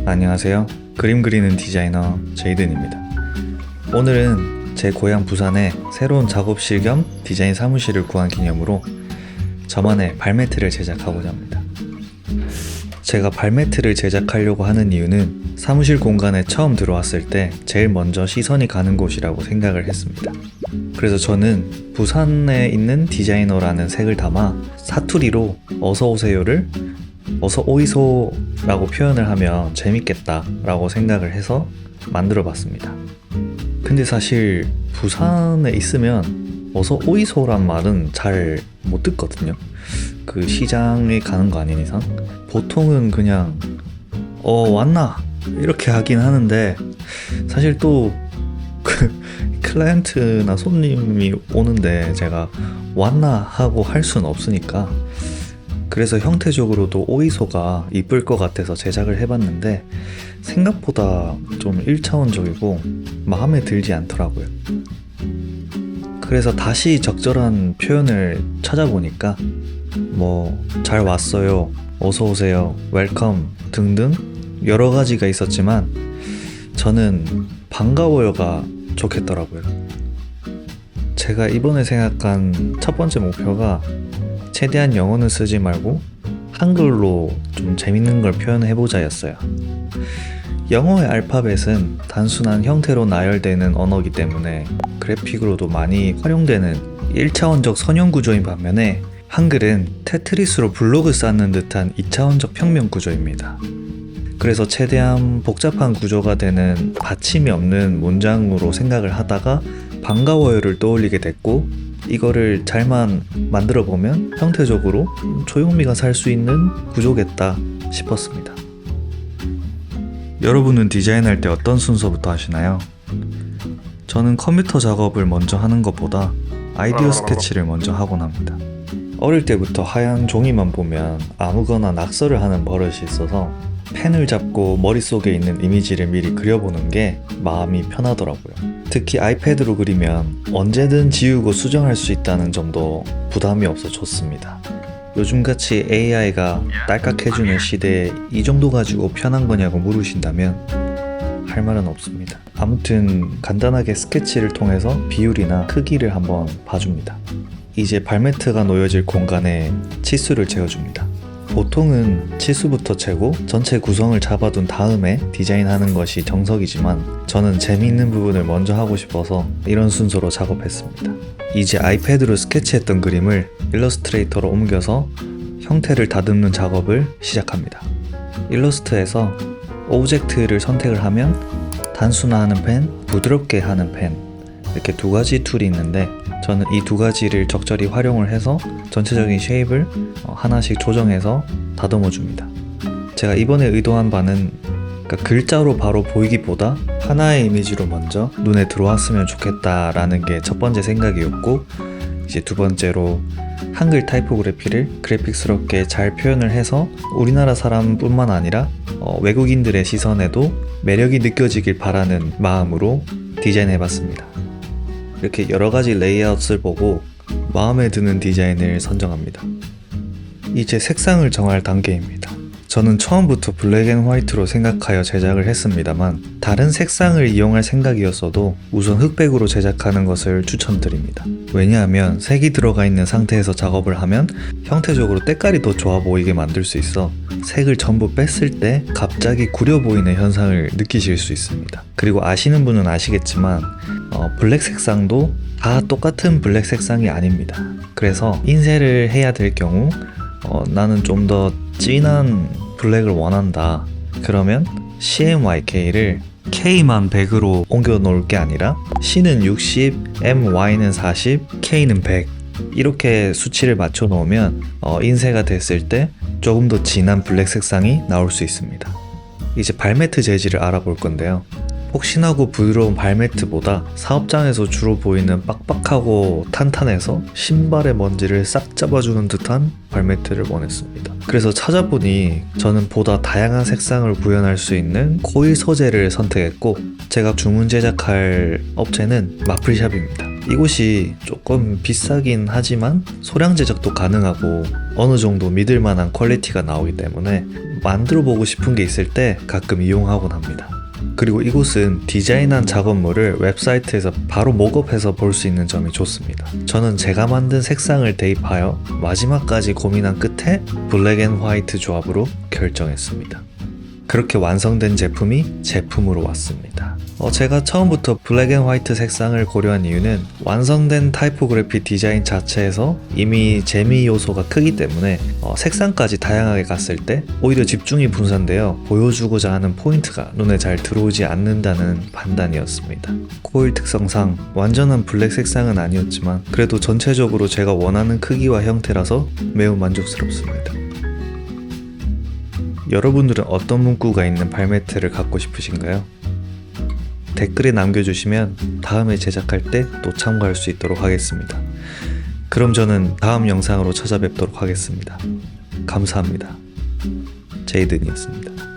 안녕하세요. 그림 그리는 디자이너 제이든입니다. 오늘은 제 고향 부산에 새로운 작업실 겸 디자인 사무실을 구한 기념으로 저만의 발매트를 제작하고자 합니다. 제가 발매트를 제작하려고 하는 이유는 사무실 공간에 처음 들어왔을 때 제일 먼저 시선이 가는 곳이라고 생각을 했습니다. 그래서 저는 부산에 있는 디자이너라는 색을 담아 사투리로 어서오세요를 어서오이소 라고 표현을 하면 재밌겠다 라고 생각을 해서 만들어 봤습니다. 근데 사실 부산에 있으면 어서오이소란 말은 잘 못 듣거든요. 그 시장에 가는 거 아닌 이상 보통은 그냥 왔나 이렇게 하긴 하는데, 사실 또 그 클라이언트나 손님이 오는데 제가 왔나 하고 할 수는 없으니까, 그래서 형태적으로도 오이소가 이쁠 것 같아서 제작을 해봤는데 생각보다 좀 1차원적이고 마음에 들지 않더라고요. 그래서 다시 적절한 표현을 찾아보니까 잘 왔어요, 어서오세요, 웰컴 등등 여러 가지가 있었지만 저는 반가워요가 좋겠더라고요. 제가 이번에 생각한 첫 번째 목표가 최대한 영어는 쓰지 말고 한글로 좀 재밌는 걸 표현해보자 였어요. 영어의 알파벳은 단순한 형태로 나열되는 언어이기 때문에 그래픽으로도 많이 활용되는 1차원적 선형 구조인 반면에 한글은 테트리스로 블록을 쌓는 듯한 2차원적 평면 구조입니다. 그래서 최대한 복잡한 구조가 되는 받침이 없는 문장으로 생각을 하다가 반가워요를 떠올리게 됐고, 이거를 잘만 만들어 보면 형태적으로 조용미가 살 수 있는 구조겠다 싶었습니다. 여러분은 디자인할 때 어떤 순서부터 하시나요? 저는 컴퓨터 작업을 먼저 하는 것보다 아이디어 스케치를 먼저 하곤 합니다. 어릴 때부터 하얀 종이만 보면 아무거나 낙서를 하는 버릇이 있어서 펜을 잡고 머릿속에 있는 이미지를 미리 그려보는 게 마음이 편하더라고요. 특히 아이패드로 그리면 언제든 지우고 수정할 수 있다는 점도 부담이 없어 좋습니다. 요즘같이 AI가 딸깍해주는 시대에 이 정도 가지고 편한 거냐고 물으신다면 할 말은 없습니다. 아무튼 간단하게 스케치를 통해서 비율이나 크기를 한번 봐줍니다. 이제 발매트가 놓여질 공간에 치수를 재어줍니다. 보통은 치수부터 재고 전체 구성을 잡아둔 다음에 디자인하는 것이 정석이지만 저는 재미있는 부분을 먼저 하고 싶어서 이런 순서로 작업했습니다. 이제 아이패드로 스케치했던 그림을 일러스트레이터로 옮겨서 형태를 다듬는 작업을 시작합니다. 일러스트에서 오브젝트를 선택을 하면 단순화하는 펜, 부드럽게 하는 펜, 이렇게 두 가지 툴이 있는데 저는 이 두 가지를 적절히 활용을 해서 전체적인 쉐입을 하나씩 조정해서 다듬어 줍니다. 제가 이번에 의도한 바는 글자로 바로 보이기보다 하나의 이미지로 먼저 눈에 들어왔으면 좋겠다라는 게 첫 번째 생각이었고, 이제 두 번째로 한글 타이포그래피를 그래픽스럽게 잘 표현을 해서 우리나라 사람뿐만 아니라 외국인들의 시선에도 매력이 느껴지길 바라는 마음으로 디자인해봤습니다. 이렇게 여러 가지 레이아웃을 보고 마음에 드는 디자인을 선정합니다. 이제 색상을 정할 단계입니다. 저는 처음부터 블랙 앤 화이트로 생각하여 제작을 했습니다만 다른 색상을 이용할 생각이었어도 우선 흑백으로 제작하는 것을 추천드립니다. 왜냐하면 색이 들어가 있는 상태에서 작업을 하면 형태적으로 때깔이 더 좋아 보이게 만들 수 있어 색을 전부 뺐을 때 갑자기 구려 보이는 현상을 느끼실 수 있습니다. 그리고 아시는 분은 아시겠지만 블랙 색상도 다 똑같은 블랙 색상이 아닙니다. 그래서 인쇄를 해야 될 경우 나는 좀 더 진한 블랙을 원한다. 그러면 CMYK를 K만 100으로 옮겨 놓을 게 아니라 C는 60, MY는 40, K는 100 이렇게 수치를 맞춰 놓으면 인쇄가 됐을 때 조금 더 진한 블랙 색상이 나올 수 있습니다. 이제 발매트 재질을 알아볼 건데요. 폭신하고 부드러운 발매트보다 사업장에서 주로 보이는 빡빡하고 탄탄해서 신발의 먼지를 싹 잡아주는 듯한 발매트를 원했습니다. 그래서 찾아보니 저는 보다 다양한 색상을 구현할 수 있는 코일 소재를 선택했고, 제가 주문 제작할 업체는 마플샵입니다. 이곳이 조금 비싸긴 하지만 소량 제작도 가능하고 어느 정도 믿을 만한 퀄리티가 나오기 때문에 만들어 보고 싶은 게 있을 때 가끔 이용하곤 합니다. 그리고 이곳은 디자인한 작업물을 웹사이트에서 바로 목업해서 볼 수 있는 점이 좋습니다. 저는 제가 만든 색상을 대입하여 마지막까지 고민한 끝에 블랙 앤 화이트 조합으로 결정했습니다. 그렇게 완성된 제품이 제품으로 왔습니다. 제가 처음부터 블랙 앤 화이트 색상을 고려한 이유는 완성된 타이포그래피 디자인 자체에서 이미 재미 요소가 크기 때문에 색상까지 다양하게 갔을 때 오히려 집중이 분산되어 보여주고자 하는 포인트가 눈에 잘 들어오지 않는다는 판단이었습니다. 코일 특성상 완전한 블랙 색상은 아니었지만 그래도 전체적으로 제가 원하는 크기와 형태라서 매우 만족스럽습니다. 여러분들은 어떤 문구가 있는 발매트를 갖고 싶으신가요? 댓글에 남겨주시면 다음에 제작할 때 또 참고할 수 있도록 하겠습니다. 그럼 저는 다음 영상으로 찾아뵙도록 하겠습니다. 감사합니다. 제이든이었습니다.